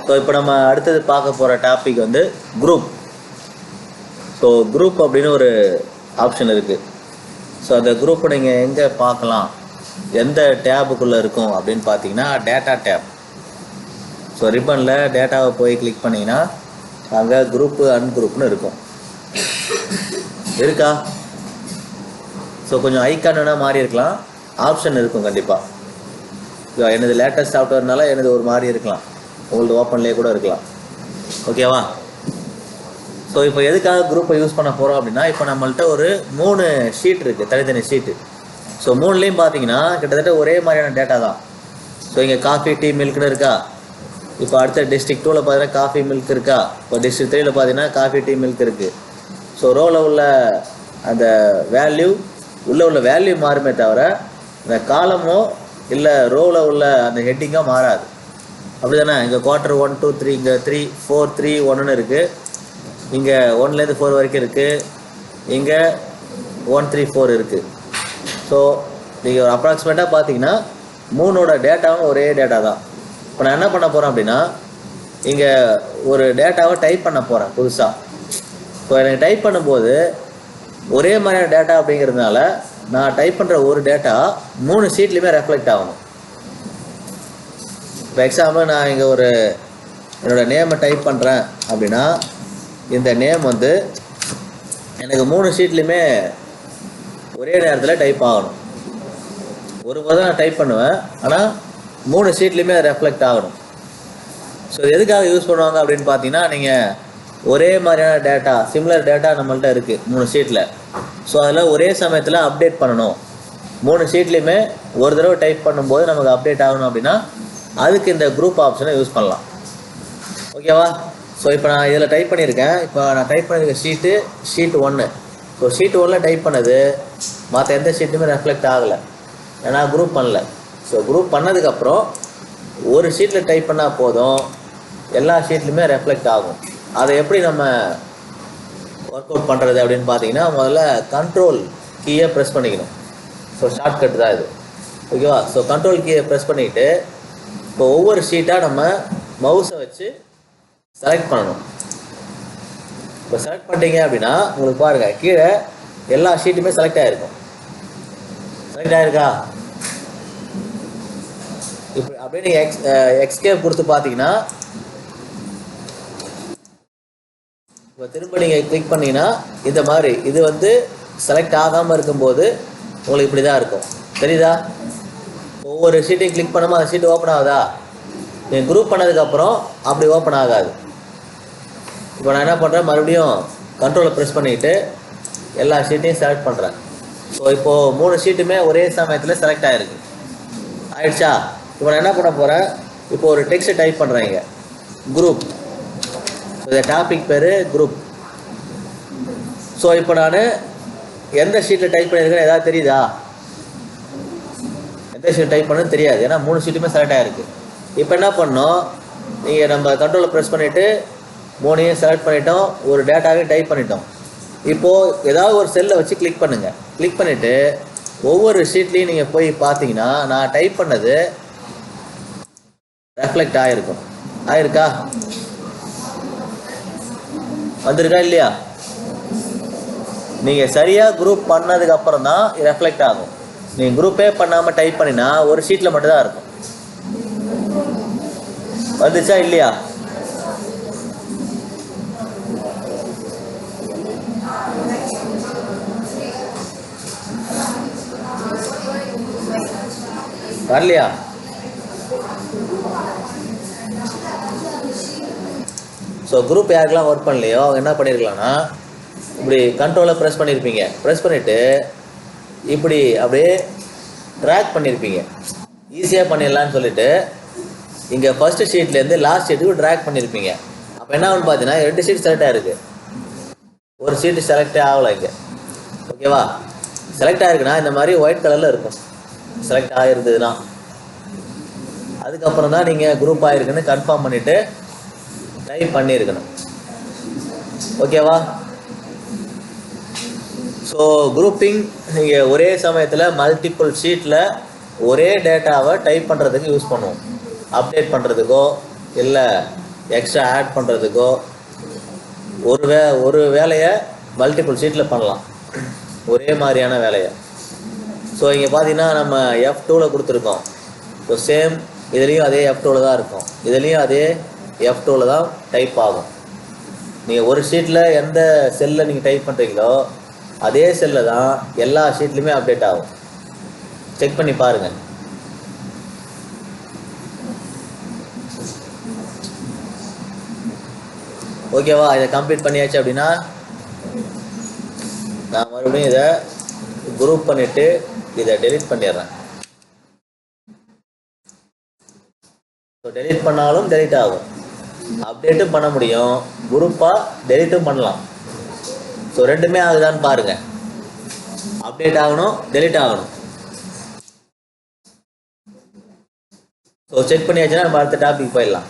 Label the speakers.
Speaker 1: So இப்போ நம்ம அடுத்தது பார்க்க போகிற டாபிக் வந்து குரூப். ஸோ குரூப் அப்படின்னு ஒரு ஆப்ஷன் இருக்குது. ஸோ அந்த குரூப்பை நீங்கள் எங்கே பார்க்கலாம், எந்த டேபுக்குள்ளே இருக்கும் அப்படின்னு பார்த்தீங்கன்னா டேட்டா டேப். ஸோ ரிப்பனில் டேட்டாவை போய் கிளிக் பண்ணிங்கன்னா அங்கே குரூப்பு அன்குரூப்னு இருக்கும். இருக்கா? ஸோ கொஞ்சம் ஐக்கான் வேணால் மாறி இருக்கலாம், ஆப்ஷன் இருக்கும் கண்டிப்பாக. எனது லேட்டஸ்ட் சாஃப்ட்வேர்னால எனது ஒரு மாதிரி இருக்கலாம், உங்களுக்கு ஓப்பன்லேயே கூட இருக்கலாம். ஓகேவா? ஸோ இப்போ எதுக்காக குரூப்பை யூஸ் பண்ண போகிறோம் அப்படின்னா, இப்போ நம்மள்கிட்ட ஒரு 3 ஷீட் இருக்குது, தனித்தனி ஷீட்டு. ஸோ 3லேயும் பார்த்தீங்கன்னா கிட்டத்தட்ட ஒரே மாதிரியான டேட்டா தான். ஸோ இங்கே காஃபி டீ மில்க்னு இருக்கா. இப்போ அடுத்த டிஸ்ட்ரிக்ட் 2ல் பார்த்தீங்கன்னா காஃபி மில்க் இருக்கா. இப்போ டிஸ்ட்ரிக்ட் 3ல் பார்த்தீங்கன்னா காஃபி டீ மில்க் இருக்குது. ஸோ ரோவில் உள்ள அந்த வேல்யூ உள்ள வேல்யூ மாறுமே தவிர இந்த காலமோ இல்லை ரோவில் உள்ள அந்த ஹெட்டிங்கோ மாறாது. அப்படி தானே? இங்கே குவார்ட்டர் 1 2 3, இங்கே 3 4 3 1ன்னு இருக்குது. இங்கே 1லேருந்து 4 வரைக்கும் இருக்குது. இங்கே 1 3 4 இருக்குது. ஸோ நீங்கள் ஒரு அப்ராக்சிமேட்டாக பார்த்தீங்கன்னா 3ஓட டேட்டாவும் ஒரே டேட்டா தான். இப்போ நான் என்ன பண்ண போகிறேன் அப்படின்னா, இங்கே ஒரு டேட்டாவை டைப் பண்ண போகிறேன் புதுசாக. ஸோ எனக்கு டைப் பண்ணும்போது ஒரே மாதிரியான டேட்டா அப்படிங்கிறதுனால நான் டைப் பண்ணுற ஒரு டேட்டா 3 ஷீட்லேயுமே ரெஃப்ளெக்ட் ஆகணும். இப்போ எக்ஸாம்பிள் நான் இங்கே ஒரு என்னோடய நேமை டைப் பண்ணுறேன் அப்படின்னா, இந்த நேம் வந்து எனக்கு 3 ஷீட்லேயுமே ஒரே நேரத்தில் டைப் ஆகணும். ஒரு முறை நான் டைப் பண்ணுவேன், ஆனால் 3 ஷீட்லேயுமே ரெஃப்ளெக்ட் ஆகணும். ஸோ எதுக்காக யூஸ் பண்ணுவாங்க அப்படின்னு பார்த்தீங்கன்னா, நீங்கள் ஒரே மாதிரியான டேட்டா, சிமிலர் டேட்டா நம்மள்ட்ட இருக்குது 3 ஷீட்டில். ஸோ அதில் ஒரே சமயத்தில் அப்டேட் பண்ணணும். 3 ஷீட்லேயுமே ஒரு தடவை டைப் பண்ணும்போது நமக்கு அப்டேட் ஆகணும் அப்படின்னா அதுக்கு இந்த குரூப் ஆப்ஷனை யூஸ் பண்ணலாம். ஓகேவா? ஸோ இப்போ நான் இதில் டைப் பண்ணியிருக்கேன். இப்போ நான் டைப் பண்ணியிருக்க ஷீட் 1. ஸோ ஷீட் 1ல் டைப் பண்ணது மற்ற எந்த ஷீட்டுமே ரெஃப்ளெக்ட் ஆகலை, ஏன்னா குரூப் பண்ணல. ஸோ குரூப் பண்ணதுக்கப்புறம் ஒரு ஷீட்டில் டைப் பண்ணால் போதும், எல்லா ஷீட்லையுமே ரெஃப்ளெக்ட் ஆகும். அதை எப்படி நம்ம ஒர்க் அவுட் பண்ணுறது அப்படின்னு பார்த்தீங்கன்னா, முதல்ல கண்ட்ரோல் கீயை ப்ரெஸ் பண்ணிக்கணும். ஸோ ஷார்ட்கட் தான் இது. ஓகேவா? ஸோ கண்ட்ரோல் கீயை ப்ரெஸ் பண்ணிவிட்டு இப்போ ஒவ்வொரு ஷீட்டாக நம்ம மவுஸை வச்சு செலக்ட் பண்ணணும். இப்போ செலக்ட் பண்ணிட்டீங்க அப்படின்னா உங்களுக்கு பாருங்கள், கீழே எல்லா ஷீட்டுமே செலக்ட் ஆகிருக்கும். செலக்ட் ஆகிருக்கா? இப்போ அப்படியே நீங்கள் எக்ஸ்கேப் கொடுத்து பார்த்தீங்கன்னா, இப்போ திரும்ப நீங்கள் கிளிக் பண்ணிங்கன்னா இந்த மாதிரி இது வந்து செலக்ட் ஆகாமல் இருக்கும்போது உங்களுக்கு இப்படி தான் இருக்கும். தெரியுதா? ஒவ்வொரு ஷீட்டையும் கிளிக் பண்ணும்போது அந்த ஷீட் ஓப்பன் ஆகுதா? நீங்கள் குரூப் பண்ணதுக்கப்புறம் அப்படி ஓப்பன் ஆகாது. இப்போ நான் என்ன பண்ணுறேன், மறுபடியும் கண்ட்ரோலை ப்ரெஸ் பண்ணிவிட்டு எல்லா ஷீட்டையும் செலக்ட் பண்ணுறேன். ஸோ இப்போது 3 ஷீட்டுமே ஒரே சமயத்தில் செலக்ட் ஆகிருக்கு. ஆயிடுச்சா? இப்போ நான் என்ன பண்ண போகிறேன், இப்போ ஒரு டெக்ஸ்ட்டை டைப் பண்ணுறேன் இங்கே, குரூப். இந்த டாபிக் பேர் குரூப். ஸோ இப்போ நான் எந்த ஷீட்டில் டைப் பண்ணியிருக்கேன்னு ஏதாவது தெரியுதா? எந்த ஷீட் டைப் பண்ணணும்னு தெரியாது, ஏன்னா 3 ஷீட்டுமே செலக்ட் ஆகிருக்கு. இப்போ என்ன பண்ணோம், நீங்கள் நம்ம கண்ட்ரோலை ப்ரெஸ் பண்ணிவிட்டு 3ஐயும் செலக்ட் பண்ணிட்டோம், ஒரு டேட்டாவையும் டைப் பண்ணிட்டோம். இப்போது ஏதாவது ஒரு செல்லை வச்சு கிளிக் பண்ணுங்கள். கிளிக் பண்ணிவிட்டு ஒவ்வொரு ஷீட்லேயும் நீங்கள் போய் பார்த்தீங்கன்னா நான் டைப் பண்ணது ரெஃப்ளெக்ட் ஆகிருக்கும். ஆயிருக்கா? வந்திருக்கா இல்லையா? நீங்கள் சரியாக குரூப் பண்ணதுக்கப்புறம் தான் ரெஃப்ளெக்ட் ஆகும். நீங்கள் குரூப்பே பண்ணாமல் டைப் பண்ணினா ஒரு ஷீட்டில் மட்டும்தான் இருக்கும். வந்துச்சா இல்லையா? வரலையா? ஸோ குரூப் யாருக்கெல்லாம் ஒர்க் பண்ணலையோ அவங்க என்ன பண்ணியிருக்கலாம்னா, இப்படி கண்ட்ரோலை ப்ரெஸ் பண்ணியிருப்பீங்க. ப்ரெஸ் பண்ணிவிட்டு இப்படி அப்படியே ட்ராக் பண்ணியிருப்பீங்க. ஈஸியாக பண்ணிடலான்னு சொல்லிட்டு இங்கே ஃபஸ்ட்டு ஷீட்லேருந்து லாஸ்ட் ஷீட்டுக்கு ட்ராக் பண்ணியிருப்பீங்க. அப்போ என்ன ஆகுன்னு பார்த்தீங்கன்னா 2 ஷீட் செலக்ட் ஆகிருக்கு, ஒரு ஷீட்டு செலக்டே ஆகலை இங்கே. ஓகேவா? செலக்ட் ஆகிருக்குன்னா இந்த மாதிரி ஒயிட் கலரில் இருக்கும் செலக்ட் ஆகிருந்ததுன்னா. அதுக்கப்புறம் தான் நீங்கள் குரூப் ஆகிருக்குன்னு கன்ஃபார்ம் பண்ணிவிட்டு டைப் பண்ணியிருக்கணும். ஓகேவா? ஸோ குரூப்பிங் நீங்கள் ஒரே சமயத்தில் மல்டிபிள் ஷீட்டில் ஒரே டேட்டாவை டைப் பண்ணுறதுக்கு யூஸ் பண்ணுவோம். அப்டேட் பண்ணுறதுக்கோ இல்லை எக்ஸ்ட்ரா ஆட் பண்ணுறதுக்கோ ஒரு வேலையை மல்டிபிள் ஷீட்டில் பண்ணலாம், ஒரே மாதிரியான வேலையை. ஸோ இங்கே பார்த்தீங்கன்னா நம்ம F2ல் கொடுத்துருக்கோம். ஸோ சேம் இதுலேயும் அதே F2ல் தான் இருக்கும், இதுலேயும் அதே F2ல் தான் டைப் ஆகும். நீங்கள் ஒரு ஷீட்டில் எந்த செல்லில் நீங்கள் டைப் பண்ணுறீங்களோ அதே செல்லில் தான் எல்லா ஷீட்லையுமே அப்டேட் ஆகும். செக் பண்ணி பாருங்கள். ஓகேவா? இதை கம்ப்ளீட் பண்ணியாச்சு அப்படின்னா நான் மறுபடியும் இதை குரூப் பண்ணிவிட்டு இதை டெலீட் பண்ணிடுறேன். ஸோ டெலீட் பண்ணாலும் டெலீட் ஆகும், அப்டேட்டும் பண்ண முடியும், குரூப்பாக டெலீட்டும் பண்ணலாம். ஸோ ரெண்டுமே ஆகுதான்னு பாருங்கள். அப்டேட் ஆகணும், டெலீட் ஆகணும். ஸோ செக் பண்ணியாச்சுன்னா நம்ம அடுத்த டாபிக் போயிடலாம்.